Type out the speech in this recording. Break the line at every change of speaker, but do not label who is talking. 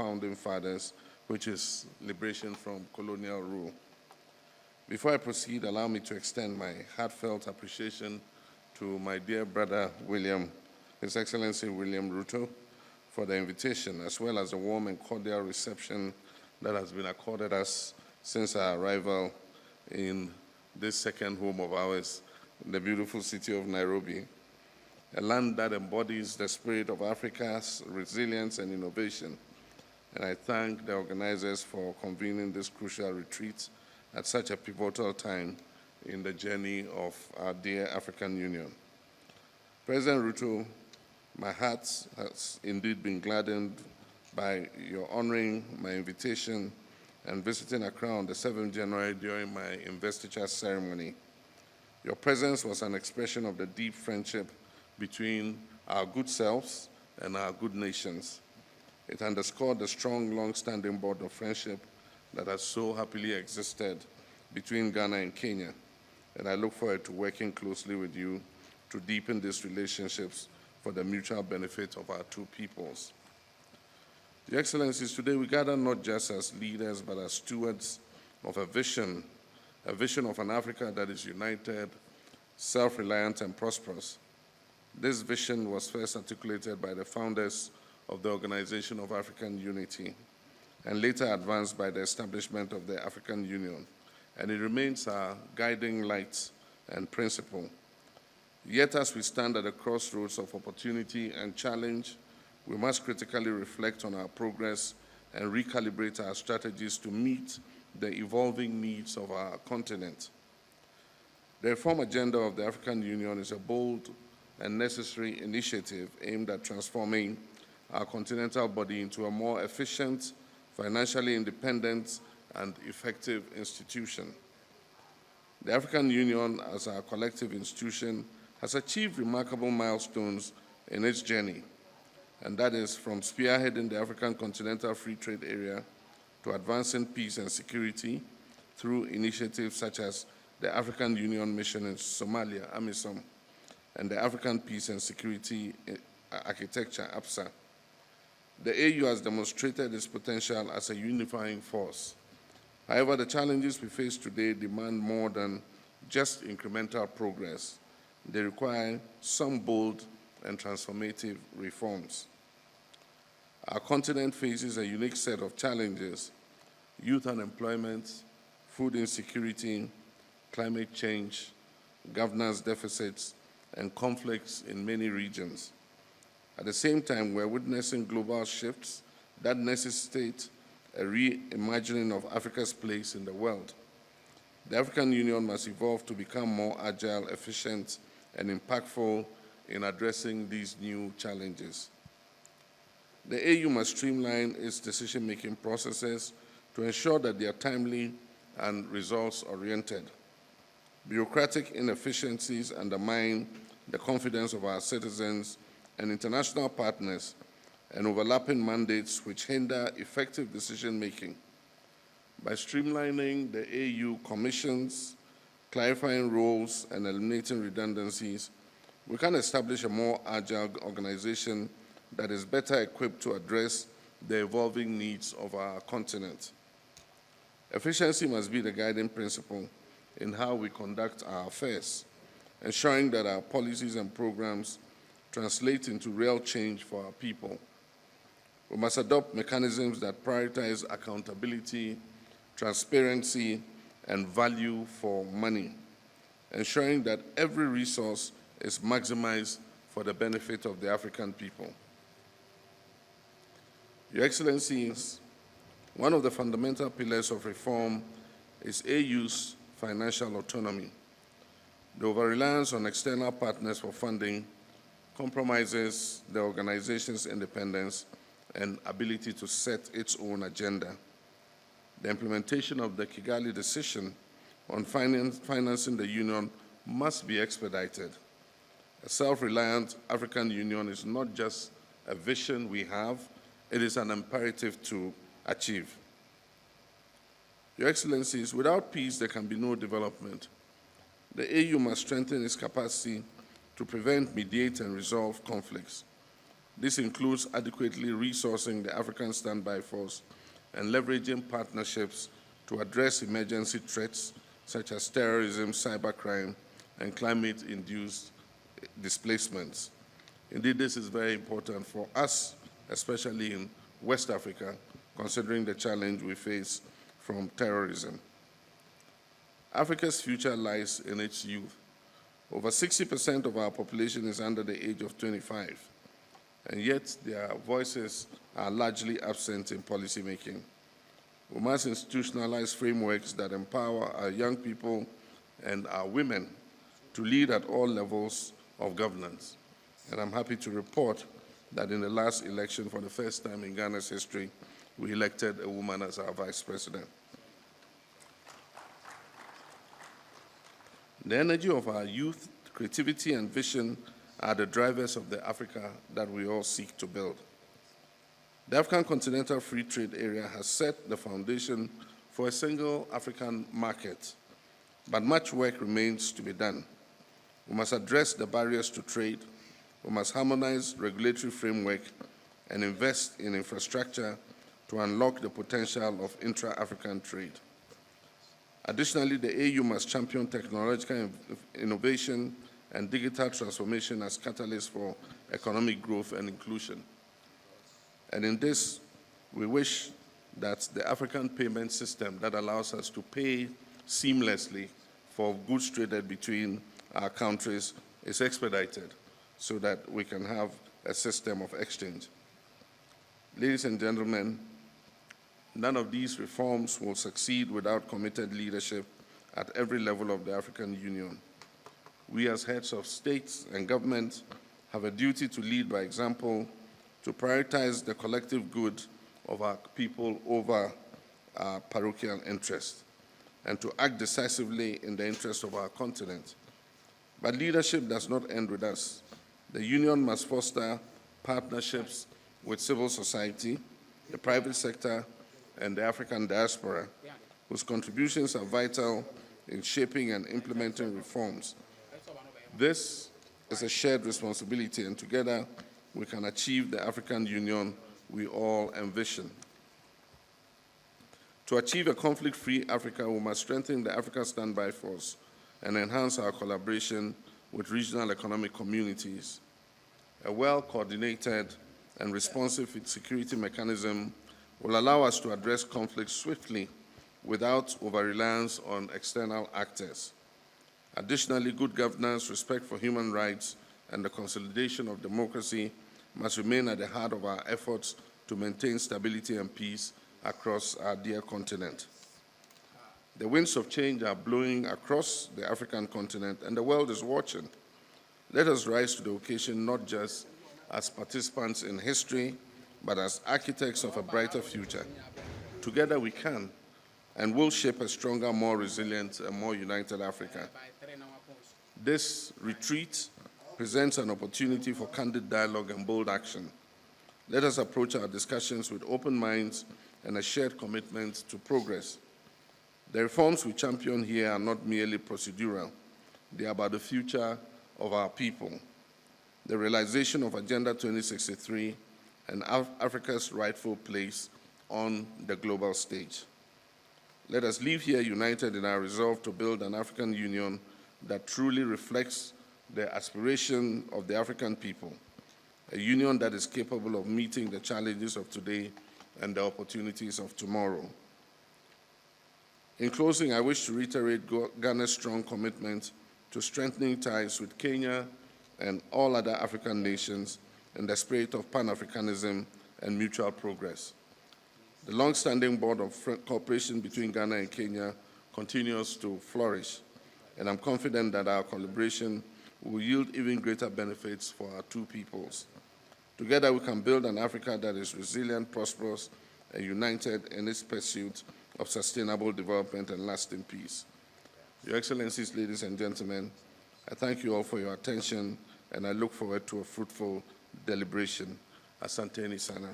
founding fathers, which is liberation from colonial rule. Before I proceed, allow me to extend my heartfelt appreciation to my dear brother William, His Excellency William Ruto, for the invitation, as well as the warm and cordial reception that has been accorded us since our arrival in this second home of ours, the beautiful city of Nairobi, a land that embodies the spirit of Africa's resilience and innovation. And I thank the organizers for convening this crucial retreat at such a pivotal time in the journey of our dear African Union. President Ruto, my heart has indeed been gladdened by your honoring my invitation and visiting Accra on the 7th January during my investiture ceremony. Your presence was an expression of the deep friendship between our good selves and our good nations. It underscored the strong, long-standing bond of friendship that has so happily existed between Ghana and Kenya, and I look forward to working closely with you to deepen these relationships for the mutual benefit of our two peoples. Your Excellencies, today we gather not just as leaders, but as stewards of a vision of an Africa that is united, self-reliant, and prosperous. This vision was first articulated by the founders of the Organization of African Unity, and later advanced by the establishment of the African Union, and it remains our guiding light and principle. Yet as we stand at the crossroads of opportunity and challenge, we must critically reflect on our progress and recalibrate our strategies to meet the evolving needs of our continent. The reform agenda of the African Union is a bold and necessary initiative aimed at transforming our continental body into a more efficient, financially independent, and effective institution. The African Union, as our collective institution, has achieved remarkable milestones in its journey, and that is from spearheading the African Continental Free Trade Area to advancing peace and security through initiatives such as the African Union Mission in Somalia, AMISOM, and the African Peace and Security Architecture, APSA. The AU has demonstrated its potential as a unifying force. However, the challenges we face today demand more than just incremental progress. They require some bold and transformative reforms. Our continent faces a unique set of challenges: youth unemployment, food insecurity, climate change, governance deficits, and conflicts in many regions. At the same time, we're witnessing global shifts that necessitate a reimagining of Africa's place in the world. The African Union must evolve to become more agile, efficient, and impactful in addressing these new challenges. The AU must streamline its decision-making processes to ensure that they are timely and results-oriented. Bureaucratic inefficiencies undermine the confidence of our citizens and international partners, and overlapping mandates which hinder effective decision-making. By streamlining the AU commissions, clarifying roles, and eliminating redundancies, we can establish a more agile organization that is better equipped to address the evolving needs of our continent. Efficiency must be the guiding principle in how we conduct our affairs, ensuring that our policies and programs translate into real change for our people. We must adopt mechanisms that prioritize accountability, transparency, and value for money, ensuring that every resource is maximized for the benefit of the African people. Your Excellencies, one of the fundamental pillars of reform is AU's financial autonomy. The over-reliance on external partners for funding compromises the organization's independence and ability to set its own agenda. The implementation of the Kigali decision on financing the Union must be expedited. A self-reliant African Union is not just a vision we have, it is an imperative to achieve. Your Excellencies, without peace there can be no development. The AU must strengthen its capacity to prevent, mediate, and resolve conflicts. This includes adequately resourcing the African Standby Force and leveraging partnerships to address emergency threats such as terrorism, cybercrime, and climate-induced displacements. Indeed, this is very important for us, especially in West Africa, considering the challenge we face from terrorism. Africa's future lies in its youth. Over 60% of our population is under the age of 25, and yet their voices are largely absent in policymaking. We must institutionalize frameworks that empower our young people and our women to lead at all levels of governance. And I'm happy to report that in the last election, for the first time in Ghana's history, we elected a woman as our vice president. The energy of our youth, creativity, and vision are the drivers of the Africa that we all seek to build. The African Continental Free Trade Area has set the foundation for a single African market, but much work remains to be done. We must address the barriers to trade, we must harmonize regulatory framework, and invest in infrastructure to unlock the potential of intra-African trade. Additionally, the AU must champion technological innovation and digital transformation as catalysts for economic growth and inclusion. And in this, we wish that the African payment system that allows us to pay seamlessly for goods traded between our countries is expedited so that we can have a system of exchange. Ladies and gentlemen, none of these reforms will succeed without committed leadership at every level of the African Union. We as heads of states and governments have a duty to lead by example, to prioritize the collective good of our people over our parochial interests, and to act decisively in the interest of our continent. But leadership does not end with us. The Union must foster partnerships with civil society, the private sector, and the African diaspora, whose contributions are vital in shaping and implementing reforms. This is a shared responsibility, and together we can achieve the African Union we all envision. To achieve a conflict-free Africa, we must strengthen the African Standby Force and enhance our collaboration with regional economic communities. A well-coordinated and responsive security mechanism will allow us to address conflicts swiftly without over-reliance on external actors. Additionally, good governance, respect for human rights, and the consolidation of democracy must remain at the heart of our efforts to maintain stability and peace across our dear continent. The winds of change are blowing across the African continent, and the world is watching. Let us rise to the occasion not just as participants in history, but as architects of a brighter future. Together we can and will shape a stronger, more resilient, and more united Africa. This retreat presents an opportunity for candid dialogue and bold action. Let us approach our discussions with open minds and a shared commitment to progress. The reforms we champion here are not merely procedural. They are about the future of our people, the realization of Agenda 2063, and Africa's rightful place on the global stage. Let us leave here united in our resolve to build an African Union that truly reflects the aspiration of the African people, a union that is capable of meeting the challenges of today and the opportunities of tomorrow. In closing, I wish to reiterate Ghana's strong commitment to strengthening ties with Kenya and all other African nations in the spirit of Pan-Africanism and mutual progress. The long-standing board of cooperation between Ghana and Kenya continues to flourish, and I'm confident that our collaboration will yield even greater benefits for our two peoples. Together, we can build an Africa that is resilient, prosperous, and united in its pursuit of sustainable development and lasting peace. Your Excellencies, ladies and gentlemen, I thank you all for your attention, and I look forward to a fruitful deliberation. Asante Sana.